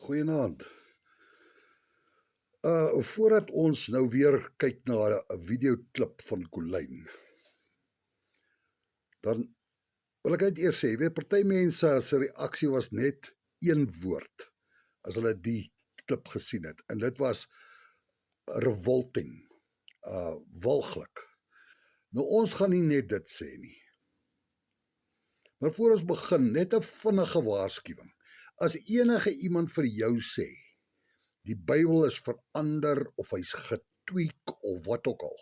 Goeienaand. Voordat ons nou weer kyk na 'n videoklip van Colyn, dan wil ek net eers sê, weet party mense se reaksie was net een woord as hulle die klip gesien het, en dit was revolting, walglik. Nou ons gaan nie net dit sê nie. Maar voor ons begin, net 'n vinnige waarskuwing. As enige iemand vir jou sê, die Bybel is verander of hy's getweak of wat ook al,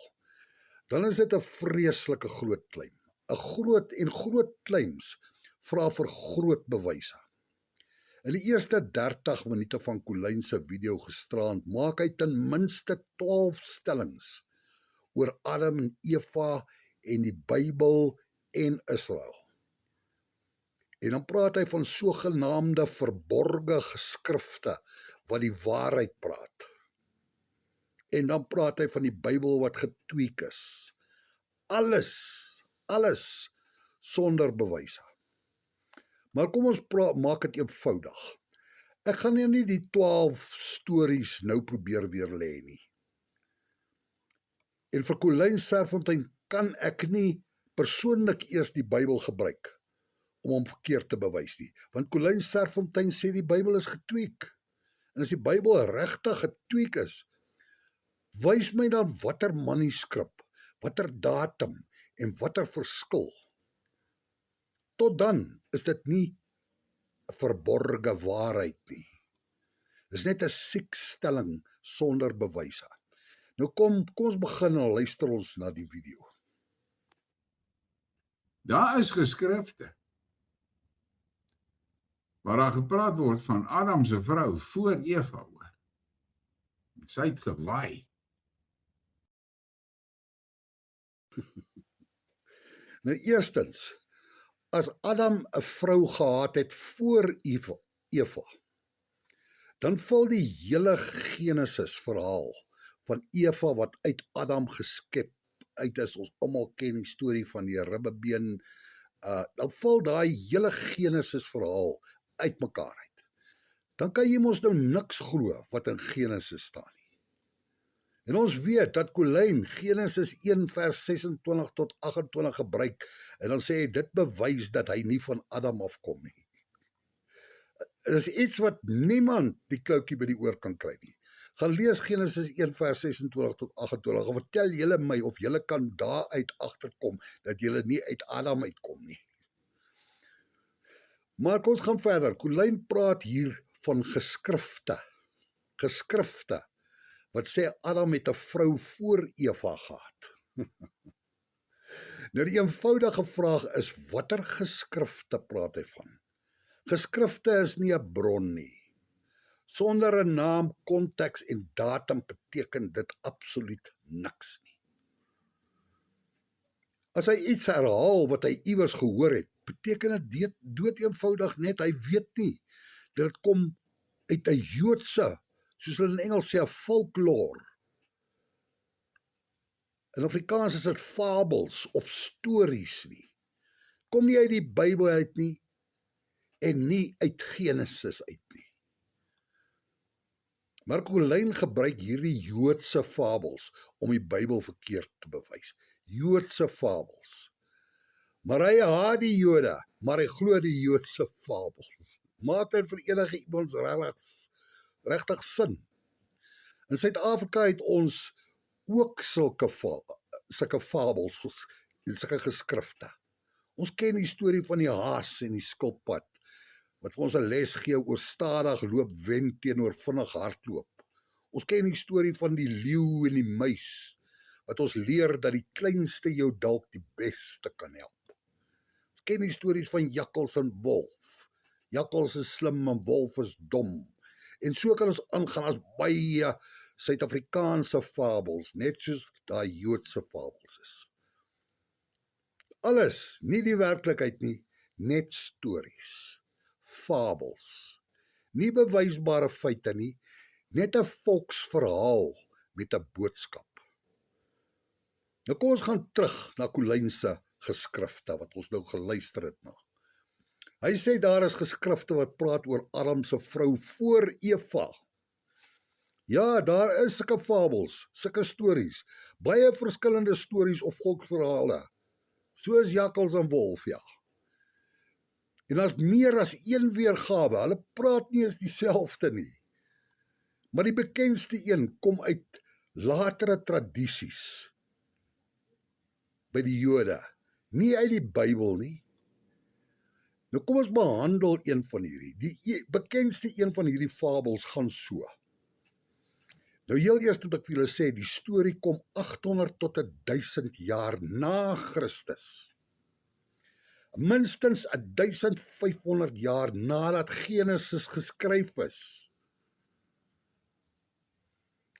dan is dit 'n vreeslike groot claim. 'n Groot claims vra vir groot bewyse. In die eerste 30 minute van Colyn se video gisterand maak hy ten minste 12 stellings oor Adam en Eva en die Bybel en Israel. En dan praat hy van sogenaamde verborge geskrifte wat die waarheid praat. En dan praat hy van die Bybel wat getweak is. Alles sonder bewyse. Maar kom ons maak dit eenvoudig. Ek gaan nie die 12 stories nou probeer weer lê nie. En vir Colyn Serfontein kan ek nie persoonlik eers die Bybel gebruik om hom verkeerd te bewys nie. Want Colyn Serfontein sê die Bybel is getweak. En as die Bybel regtig getweak is, wys my dan watter manuskrip, watter datum en watter verskil. Tot dan is dit nie 'n verborge waarheid nie. Dis net 'n siek stelling sonder bewyse. Nou kom ons begin en luister ons na die video. Daar is geskrifte waar daar gepraat word van Adam se vrou voor Eva hoor. Sy het gewaai. Nou eerstens, as Adam 'n vrou gehad het voor Eva, dan val die hele Genesis verhaal van Eva wat uit Adam geskep uit is, ons almal ken die storie van die ribbebeen, dan val daai hele Genesis verhaal uitmekaar uit. Dan kan jy mos nou niks glo wat in Genesis staan nie. En ons weet dat Colyn Genesis 1 vers 26 tot 28 gebruik, en dan sê hy dit bewys dat hy nie van Adam afkom nie. Dit is iets wat niemand die kloutjie by die oor kan kry nie. Gaan lees Genesis 1 vers 26 tot 28 en vertel julle my of julle kan daaruit agterkom dat julle nie uit Adam uitkom nie. Maar ons gaan verder. Colyn praat hier van geskrifte. Geskrifte wat sê Adam het 'n vrou voor Eva gehad. Nou die eenvoudige vraag is, watter geskrifte praat hy van? Geskrifte is nie 'n bron nie. Sonder 'n naam, konteks en datum beteken dit absoluut niks nie. As hy iets herhaal wat hy iewers gehoor het, beteken dit dood eenvoudig net hy weet nie dat dit kom uit 'n Joodse, soos hulle in Engels sê, 'n folklore. In Afrikaans is dit fabels of stories nie. Kom nie uit die Bybel uit nie en nie uit Genesis uit nie. Maar Colyn gebruik hierdie Joodse fabels om die Bybel verkeerd te bewys. Joodse fabels. Maar hy haat die Jode, maar hy glo die Joodse fabels. Maak dit vir enige iemand regtig sin. In Suid-Afrika het ons ook sulke fabels en sulke geskrifte. Ons ken die storie van die haas en die skilpad, wat vir ons 'n les gee oor stadig loop wen teenoor vinnig hardloop. Ons ken die storie van die leeu en die muis, wat ons leer dat die kleinste jou dalk die beste kan help. Ons ken die stories van jakkals en wolf. Jakkals is slim en wolf is dom. En so kan ons aangaan as baie Suid-Afrikaanse fabels, net soos daai Joodse fabels is. Alles, nie die werklikheid nie, net stories. Fabels. Nie bewysbare feite nie, net 'n volksverhaal met 'n boodskap. Nou kom ons gaan terug na Colyn se geskrifte wat ons nou geluister het na. Hy sê daar is geskrifte wat praat oor Adam se vrou voor Eva. Ja, daar is sulke fabels, sulke stories, baie verskillende stories of volksverhale, soos jakkals en wolf, ja. En daar's meer as een weergawe, hulle praat nie eens dieselfde nie. Maar die bekendste een kom uit latere tradisies by die Jode, nie uit die Bybel nie. Nou kom ons behandel een van hierdie. Die bekendste een van hierdie fabels gaan so. Nou heel eers moet ek vir julle sê, die storie kom 800 tot 1000 jaar na Christus. Minstens 1500 jaar nadat Genesis geskryf is.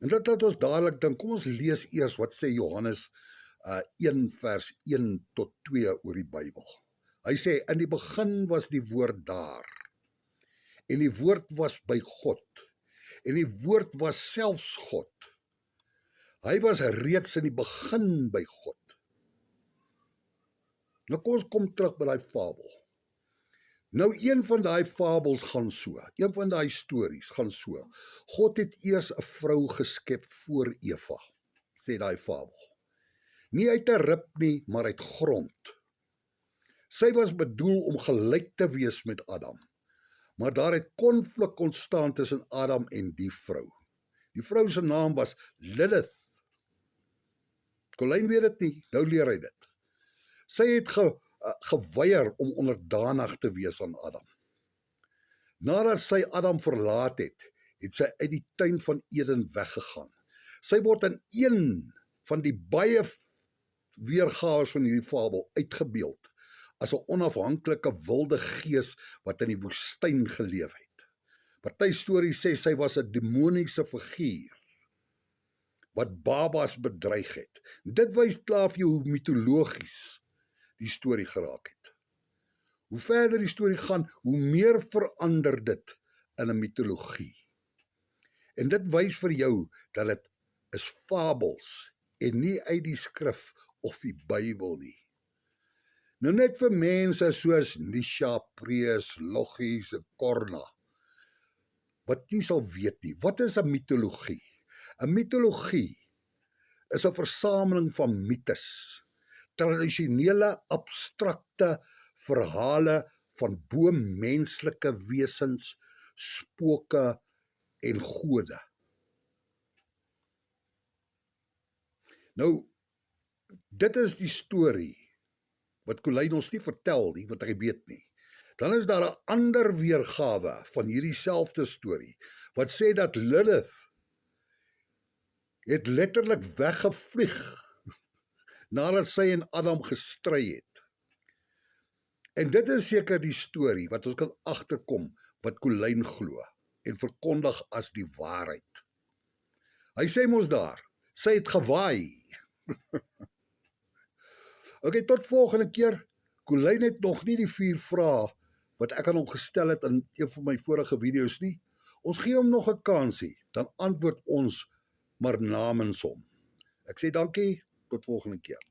En dit laat ons dadelik dink, kom ons lees eers wat sê Johannes 1 vers 1 tot 2 oor die Bybel. Hy sê, in die begin was die woord daar, en die woord was by God, en die woord was selfs God. Hy was reeds in die begin by God. Nou kom ons kom terug by daai fabel. Nou een van daai fabels gaan so, een van daai stories gaan so. God het eers 'n vrou geskep voor Eva, sê daai fabel. Nie uit 'n rib nie, maar uit grond. Sy was bedoel om gelyk te wees met Adam, maar daar het konflik ontstaan tussen Adam en die vrou. Die vrou se naam was Lilith. Colleen weet dit nie, nou leer hy dit. Sy het geweier om onderdanig te wees aan Adam. Nadat sy Adam verlaat het, het sy uit die tuin van Eden weggegaan. Sy word in een van die baie weergawe van hierdie fabel uitgebeeld as 'n onafhanklike wilde gees wat in die woestyn geleef het. Party stories sê sy was 'n demoniese figuur wat babas bedreig het. Dit wys klaar vir jou hoe mitologies die storie geraak het. Hoe verder die storie gaan, hoe meer verander dit in 'n mitologie. En dit wys vir jou dat dit is fabels en nie uit die skrif of die Bybel nie. Nou net vir mense soos Nisha, Prees, Loggies en Korna, wat nie sal weet nie, wat is 'n mitologie? 'n Mitologie is 'n versameling van mites, tradisionele abstrakte verhale van bo-menslike wesens, spooke en gode. Nou, dit is die storie wat Colleen ons nie vertel nie, wat hy weet nie. Dan is daar 'n ander weergawe van hierdie selfde storie, wat sê dat Lilith het letterlik weggevlieg nadat sy en Adam gestry het. En dit is seker die storie wat ons kan agterkom wat Colleen glo en verkondig as die waarheid. Hy sê mos daar, sy het gewaai. Okay, tot volgende keer. Colleen het nog nie die 4 vrae wat ek aan hom gestel het in een van my vorige video's nie. Ons gee hom nog 'n kansie, dan antwoord ons maar namens hom. Ek sê dankie, tot volgende keer.